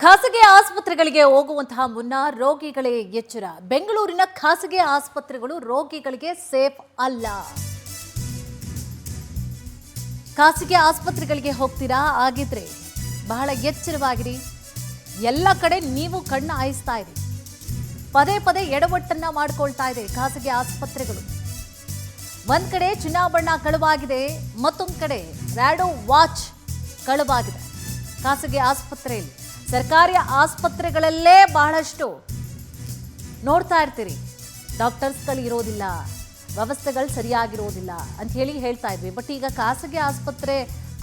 ಖಾಸಗಿ ಆಸ್ಪತ್ರೆಗಳಿಗೆ ಹೋಗುವಂತಹ ಮುನ್ನ ರೋಗಿಗಳೇ ಎಚ್ಚರ. ಬೆಂಗಳೂರಿನ ಖಾಸಗಿ ಆಸ್ಪತ್ರೆಗಳು ರೋಗಿಗಳಿಗೆ ಸೇಫ್ ಅಲ್ಲ. ಖಾಸಗಿ ಆಸ್ಪತ್ರೆಗಳಿಗೆ ಹೋಗ್ತೀರಾ? ಆಗಿದ್ರೆ ಬಹಳ ಎಚ್ಚರವಾಗಿರಿ. ಎಲ್ಲ ಕಡೆ ನೀವು ಕಣ್ಣು ಹಾಯಿಸ್ತಾ ಇರಿ. ಪದೇ ಪದೇ ಎಡವಟ್ಟನ್ನ ಮಾಡಿಕೊಳ್ತಾ ಇದೆ ಖಾಸಗಿ ಆಸ್ಪತ್ರೆಗಳು. ಒಂದ್ ಕಡೆ ಚಿನ್ನಾಭರಣ ಕಳುವಾಗಿದೆ, ಮತ್ತೊಂದು ಕಡೆ ರ್ಯಾಡೋ ವಾಚ್ ಕಳುವಾಗಿದೆ. ಖಾಸಗಿ ಆಸ್ಪತ್ರೆಯಲ್ಲಿ, ಸರ್ಕಾರಿ ಆಸ್ಪತ್ರೆಗಳಲ್ಲೇ ಬಹಳಷ್ಟು ನೋಡ್ತಾ ಇರ್ತೀರಿ, ಡಾಕ್ಟರ್ಸ್ಗಳು ಇರೋದಿಲ್ಲ, ವ್ಯವಸ್ಥೆಗಳು ಸರಿಯಾಗಿರೋದಿಲ್ಲ ಅಂತ ಹೇಳ್ತಾ ಇದ್ವಿ. ಬಟ್ ಈಗ ಖಾಸಗಿ ಆಸ್ಪತ್ರೆ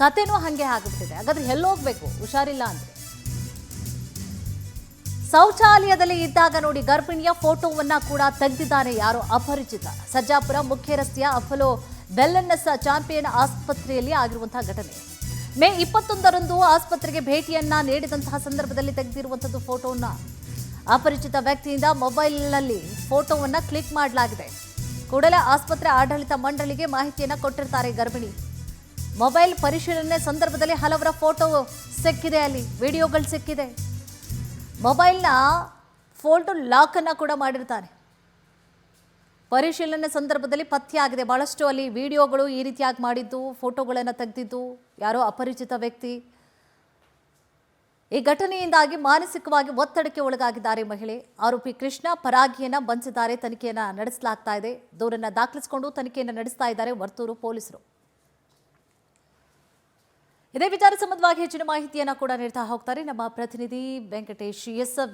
ಕಥೆನೂ ಹಾಗೆ ಆಗಿಬಿಟ್ಟಿದೆ. ಹಾಗಾದ್ರೆ ಎಲ್ಲೋಗ್ಬೇಕು ಹುಷಾರಿಲ್ಲ ಅಂದ್ರೆ? ಶೌಚಾಲಯದಲ್ಲಿ ಇದ್ದಾಗ ನೋಡಿ, ಗರ್ಭಿಣಿಯ ಫೋಟೋವನ್ನ ಕೂಡ ತೆಗೆದಿದ್ದಾನೆ ಯಾರೋ ಅಪರಿಚಿತ. ಸರ್ಜಾಪುರ ಮುಖ್ಯ ರಸ್ತೆಯ ಅಪೋಲೋ ವೆಲ್ನೆಸ್ ಚಾಂಪಿಯನ್ ಆಸ್ಪತ್ರೆಯಲ್ಲಿ ಆಗಿರುವಂತಹ ಘಟನೆ. ಮೇ 21ರಂದು ಆಸ್ಪತ್ರೆಗೆ ಭೇಟಿಯನ್ನ ನೀಡಿದಂತಹ ಸಂದರ್ಭದಲ್ಲಿ ತೆಗೆದಿರುವಂತದ್ದು ಫೋಟೋವನ್ನ ಅಪರಿಚಿತ ವ್ಯಕ್ತಿಯಿಂದ ಮೊಬೈಲ್ನಲ್ಲಿ ಫೋಟೋವನ್ನ ಕ್ಲಿಕ್ ಮಾಡಲಾಗಿದೆ. ಕೂಡಲೇ ಆಸ್ಪತ್ರೆ ಆಡಳಿತ ಮಂಡಳಿಗೆ ಮಾಹಿತಿಯನ್ನ ಕೊಟ್ಟಿರ್ತಾರೆ ಗರ್ಭಿಣಿ. ಮೊಬೈಲ್ ಪರಿಶೀಲನೆ ಸಂದರ್ಭದಲ್ಲಿ ಹಲವರ ಫೋಟೋ ಸಿಕ್ಕಿದೆ, ಅಲ್ಲಿ ವಿಡಿಯೋಗಳು ಸಿಕ್ಕಿದೆ. ಮೊಬೈಲ್ನ ಫೋಲ್ಡ್ ಲಾಕ್ ಅನ್ನ ಕೂಡ ಮಾಡಿರ್ತಾರೆ. ಪರಿಶೀಲನೆ ಸಂದರ್ಭದಲ್ಲಿ ಪತ್ತೆಯಾಗಿದೆ ಬಹಳಷ್ಟು ಅಲ್ಲಿ ವಿಡಿಯೋಗಳು ಈ ರೀತಿಯಾಗಿ ಮಾಡಿದ್ದು, ಫೋಟೋಗಳನ್ನು ತೆಗೆದಿದ್ದು ಯಾರೋ ಅಪರಿಚಿತ ವ್ಯಕ್ತಿ. ಈ ಘಟನೆಯಿಂದಾಗಿ ಮಾನಸಿಕವಾಗಿ ಒತ್ತಡಕ್ಕೆ ಒಳಗಾಗಿದ್ದಾರೆ ಮಹಿಳೆ. ಆರೋಪಿ ಕೃಷ್ಣ ಪರಾಗಿಯನ್ನ ಬಂಧಿಸಿದ್ದಾರೆ. ತನಿಖೆಯನ್ನ ನಡೆಸಲಾಗ್ತಾ ಇದೆ. ದೂರನ್ನ ದಾಖಲಿಸಿಕೊಂಡು ತನಿಖೆಯನ್ನ ನಡೆಸ್ತಾ ಇದ್ದಾರೆ ವರ್ತೂರು ಪೊಲೀಸರು. ಇದೇ ವಿಚಾರ ಸಂಬಂಧವಾಗಿ ಹೆಚ್ಚಿನ ಮಾಹಿತಿಯನ್ನ ಕೂಡ ನೀಡ್ತಾ ಹೋಗ್ತಾರೆ ನಮ್ಮ ಪ್ರತಿನಿಧಿ ವೆಂಕಟೇಶ್.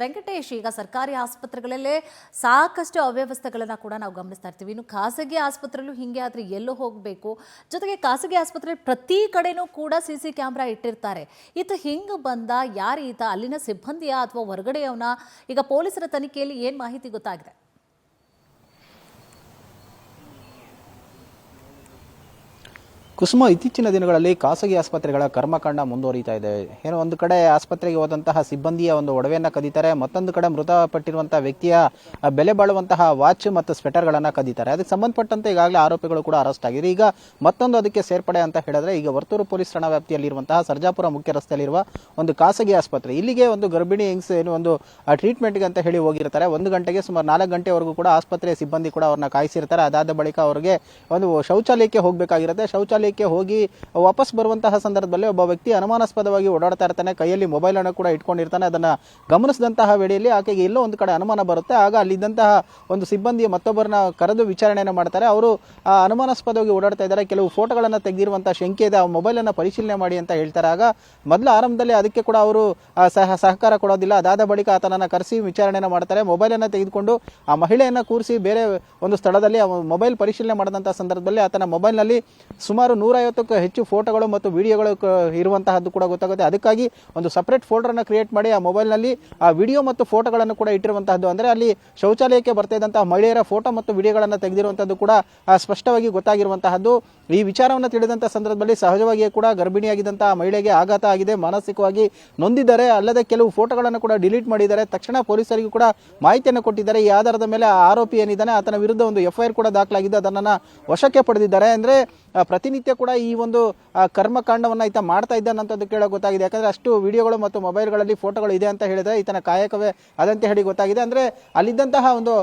ವೆಂಕಟೇಶ್, ಈಗ ಸರ್ಕಾರಿ ಆಸ್ಪತ್ರೆಗಳಲ್ಲೇ ಸಾಕಷ್ಟು ಅವ್ಯವಸ್ಥೆಗಳನ್ನ ಕೂಡ ನಾವು ಗಮನಿಸ್ತಾ ಇರ್ತೀವಿ. ಇನ್ನು ಖಾಸಗಿ ಆಸ್ಪತ್ರೆಯಲ್ಲೂ ಹಿಂಗೆ ಆದ್ರೆ ಎಲ್ಲೂ ಹೋಗಬೇಕು. ಜೊತೆಗೆ ಖಾಸಗಿ ಆಸ್ಪತ್ರೆ ಪ್ರತಿ ಕಡೆನೂ ಕೂಡ CC ಕ್ಯಾಮ್ರಾ ಇಟ್ಟಿರ್ತಾರೆ. ಈತ ಹಿಂಗೆ ಬಂದ, ಯಾರು ಈತ? ಅಲ್ಲಿನ ಸಿಬ್ಬಂದಿಯ ಅಥವಾ ಹೊರಗಡೆಯವನ? ಈಗ ಪೊಲೀಸರ ತನಿಖೆಯಲ್ಲಿ ಏನ್ ಮಾಹಿತಿ ಗೊತ್ತಾಗಿದೆ? ಕುಸುಮ, ಇತ್ತೀಚಿನ ದಿನಗಳಲ್ಲಿ ಖಾಸಗಿ ಆಸ್ಪತ್ರೆಗಳ ಕರ್ಮಕಾಂಡ ಮುಂದುವರಿತಾ ಇದೆ. ಏನೋ ಒಂದು ಕಡೆ ಆಸ್ಪತ್ರೆಗೆ ಹೋದಂತಹ ಸಿಬ್ಬಂದಿಯ ಒಂದು ಒಡವೆಯನ್ನು ಕದೀತಾರೆ, ಮತ್ತೊಂದು ಕಡೆ ಮೃತಪಟ್ಟಿರುವಂತಹ ವ್ಯಕ್ತಿಯ ಬೆಲೆ ಬಾಳುವಂತಹ ವಾಚ್ ಮತ್ತು ಸ್ವೆಟರ್ಗಳನ್ನು ಕದೀತಾರೆ. ಅದಕ್ಕೆ ಸಂಬಂಧಪಟ್ಟಂತೆ ಈಗಾಗಲೇ ಆರೋಪಿಗಳು ಕೂಡ ಅರೆಸ್ಟ್ ಆಗಿದ್ದಾರೆ. ಈಗ ಮತ್ತೊಂದು ಅದಕ್ಕೆ ಸೇರ್ಪಡೆ ಅಂತ ಹೇಳಿದ್ರೆ, ಈಗ ವರ್ತೂರು ಪೊಲೀಸ್ ಠಾಣಾ ವ್ಯಾಪ್ತಿಯಲ್ಲಿರುವಂತಹ ಸರ್ಜಾಪುರ ಮುಖ್ಯ ರಸ್ತೆಯಲ್ಲಿರುವ ಒಂದು ಖಾಸಗಿ ಆಸ್ಪತ್ರೆ. ಇಲ್ಲಿಗೆ ಒಂದು ಗರ್ಭಿಣಿ ಹೆಂಗ್ಸ್ ಏನು ಒಂದು ಟ್ರೀಟ್ಮೆಂಟ್ಗೆ ಅಂತ ಹೇಳಿ ಹೋಗಿರ್ತಾರೆ. 1 ಗಂಟೆಗೆ ಸುಮಾರು 4 ಗಂಟೆವರೆಗೂ ಕೂಡ ಆಸ್ಪತ್ರೆಯ ಸಿಬ್ಬಂದಿ ಕೂಡ ಅವ್ರನ್ನ ಕಾಯಿಸಿರ್ತಾರೆ. ಅದಾದ ಬಳಿಕ ಅವರಿಗೆ ಒಂದು ಶೌಚಾಲಯಕ್ಕೆ ಹೋಗಬೇಕಾಗಿರುತ್ತೆ. ಶೌಚಾಲಯಕ್ಕೆ ಹೋಗಿ ವಾಪಸ್ ಬರುವಂತಹ ಸಂದರ್ಭದಲ್ಲಿ ಒಬ್ಬ ವ್ಯಕ್ತಿ ಅನುಮಾನಾಸ್ಪದವಾಗಿ ಓಡಾಡ್ತಾ ಇರ್ತಾನೆ, ಕೈಯಲ್ಲಿ ಮೊಬೈಲ್ ಅನ್ನು ಕೂಡ ಇಟ್ಕೊಂಡಿರ್ತಾನೆ. ಅದನ್ನ ಗಮನಿಸಿದಂತಹ ವೇಳೆಯಲ್ಲಿ ಆಕೆಗೆ ಎಲ್ಲೋ ಒಂದು ಕಡೆ ಅನುಮಾನ ಬರುತ್ತೆ. ಆಗ ಅಲ್ಲಿದ್ದಂತಹ ಒಂದು ಸಿಬ್ಬಂದಿ ಮತ್ತೊಬ್ಬರನ್ನ ಕರೆದು ವಿಚಾರಣೆಯನ್ನು ಮಾಡ್ತಾರೆ. ಅವರು ಅನುಮಾನಾಸ್ಪದವಾಗಿ ಓಡಾಡ್ತಾ ಇದ್ದಾರೆ, ಕೆಲವು ಫೋಟೋಗಳನ್ನು ತೆಗೆದಿರುವಂತಹ ಶಂಕೆ ಇದೆ, ಆ ಮೊಬೈಲ್ ಅನ್ನ ಪರಿಶೀಲನೆ ಮಾಡಿ ಅಂತ ಹೇಳ್ತಾರೆ. ಆಗ ಮೊದಲ ಆರಂಭದಲ್ಲಿ ಅದಕ್ಕೆ ಕೂಡ ಅವರು ಸಹಕಾರ ಕೊಡೋದಿಲ್ಲ. ಅದಾದ ಬಳಿಕ ಆತನನ್ನ ಕರೆಸಿ ವಿಚಾರಣೆಯನ್ನು ಮಾಡ್ತಾರೆ. ಮೊಬೈಲ್ ಅನ್ನ ತೆಗೆದುಕೊಂಡು ಆ ಮಹಿಳೆಯನ್ನ ಕೂರಿಸಿ ಬೇರೆ ಒಂದು ಸ್ಥಳದಲ್ಲಿ ಮೊಬೈಲ್ ಪರಿಶೀಲನೆ ಮಾಡಿದಂತಹ ಸಂದರ್ಭದಲ್ಲಿ ಆತನ ಮೊಬೈಲ್ನಲ್ಲಿ ಸುಮಾರು 150ಕ್ಕೂ ಹೆಚ್ಚು ಫೋಟೋಗಳು ಮತ್ತು ವಿಡಿಯೋಗಳು ಇರುವಂತಹದ್ದು ಕೂಡ ಗೊತ್ತಾಗುತ್ತೆ. ಅದಕ್ಕಾಗಿ ಒಂದು ಸಪರೇಟ್ ಫೋಲ್ಡರ್ ಅನ್ನು ಕ್ರಿಯೇಟ್ ಮಾಡಿ ಆ ಮೊಬೈಲ್ನಲ್ಲಿ ಆ ವಿಡಿಯೋ ಮತ್ತು ಫೋಟೋಗಳನ್ನು ಕೂಡ ಇಟ್ಟಿರುವಂತಹದ್ದು. ಅಂದ್ರೆ ಅಲ್ಲಿ ಶೌಚಾಲಯಕ್ಕೆ ಬರ್ತಾ ಇದ್ದಂತಹ ಮಹಿಳೆಯರ ಫೋಟೋ ಮತ್ತು ವಿಡಿಯೋಗಳನ್ನು ತೆಗೆದಿರುವಂತದ್ದು ಕೂಡ ಸ್ಪಷ್ಟವಾಗಿ ಗೊತ್ತಾಗಿರುವಂತಹದ್ದು. ಈ ವಿಚಾರವನ್ನು ತಿಳಿದಂತಹ ಸಂದರ್ಭದಲ್ಲಿ ಸಹಜವಾಗಿಯೇ ಕೂಡ ಗರ್ಭಿಣಿಯಾಗಿದ್ದಂತಹ ಮಹಿಳೆಗೆ ಆಘಾತ ಆಗಿದೆ, ಮಾನಸಿಕವಾಗಿ ನೊಂದಿದ್ದಾರೆ. ಅಲ್ಲದೆ ಕೆಲವು ಫೋಟೋಗಳನ್ನು ಕೂಡ ಡಿಲೀಟ್ ಮಾಡಿದ್ದಾರೆ. ತಕ್ಷಣ ಪೊಲೀಸರಿಗೂ ಕೂಡ ಮಾಹಿತಿಯನ್ನು ಕೊಟ್ಟಿದ್ದಾರೆ. ಈ ಆಧಾರದ ಮೇಲೆ ಆರೋಪಿ ಏನಿದ್ದಾನೆ ಆತನ ವಿರುದ್ಧ ಒಂದು FIR ಕೂಡ ದಾಖಲಾಗಿದ್ದು ಅದನ್ನ ವಶಕ್ಕೆ ಪಡೆದಿದ್ದಾರೆ. ಅಂದ್ರೆ ಪ್ರತಿನಿತ್ಯ ಕೂಡ ಈ ಒಂದು ಕರ್ಮಕಾಂಡವನ್ನ ಈತ ಮಾಡ್ತಾ ಇದ್ದಾನಂತದ್ದು ಕೇಳೋ ಗೊತ್ತಾಗಿದೆ. ಯಾಕಂದ್ರೆ ಅಷ್ಟು ವಿಡಿಯೋಗಳು ಮತ್ತು ಮೊಬೈಲ್ಗಳಲ್ಲಿ ಫೋಟೋಗಳು ಇದೆ ಅಂತ ಹೇಳಿದ್ರೆ ಈತನ ಕಾಯಕವೇ ಅದಂತೆ ಹೇಳಿ ಗೊತ್ತಾಗಿದೆ. ಅಂದ್ರೆ ಅಲ್ಲಿದ್ದಂತಹ ಒಂದು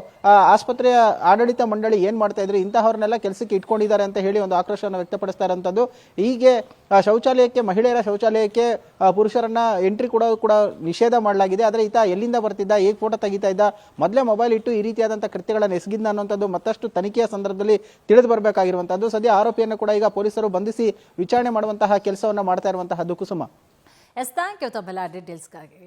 ಆಸ್ಪತ್ರೆಯ ಆಡಳಿತ ಮಂಡಳಿ ಏನ್ ಮಾಡ್ತಾ ಇದ್ರು, ಇಂತಹವ್ರನ್ನೆಲ್ಲ ಕೆಲಸಕ್ಕೆ ಇಟ್ಕೊಂಡಿದ್ದಾರೆ ಅಂತ ಹೇಳಿ ಒಂದು ಆಕ್ರೋಶವನ್ನು ವ್ಯಕ್ತಪಡಿಸ್ತಾ ಇರುವಂತದ್ದು. ಹೀಗೆ ಶೌಚಾಲಯಕ್ಕೆ, ಮಹಿಳೆಯರ ಶೌಚಾಲಯಕ್ಕೆ ಪುರುಷರನ್ನ ಎಂಟ್ರಿ ಕೊಡೋದು ಕೂಡ ನಿಷೇಧ ಮಾಡಲಾಗಿದೆ. ಆದ್ರೆ ಈತ ಎಲ್ಲಿಂದ ಬರ್ತಿದ್ದ, ಹೇಗೆ ಫೋಟೋ ತೆಗಿತಾ ಇದ್ದ, ಮೊದಲೇ ಮೊಬೈಲ್ ಇಟ್ಟು ಈ ರೀತಿಯಾದಂತಹ ಕೃತ್ಯಗಳನ್ನು ಎಸಗಿದ್ದ ಅನ್ನುವಂಥದ್ದು ಮತ್ತಷ್ಟು ತನಿಖೆಯ ಸಂದರ್ಭದಲ್ಲಿ ತಿಳಿದು ಬರಬೇಕಾಗಿರುವಂತದ್ದು. ಸದ್ಯ ಆರೋಪಿಯನ್ನು ಕೂಡ ಈಗ ಪೊಲೀಸರು ಬಂಧಿಸಿ ವಿಚಾರಣೆ ಮಾಡುವಂತಹ ಕೆಲಸವನ್ನ ಮಾಡ್ತಾ ಇರುವಂತಹದ್ದು. ಕುಸುಮ, ಥ್ಯಾಂಕ್ ಯು ತಮ್ಮೆಲ್ಲ ಡೀಟೇಲ್ಸ್ಗಾಗಿ.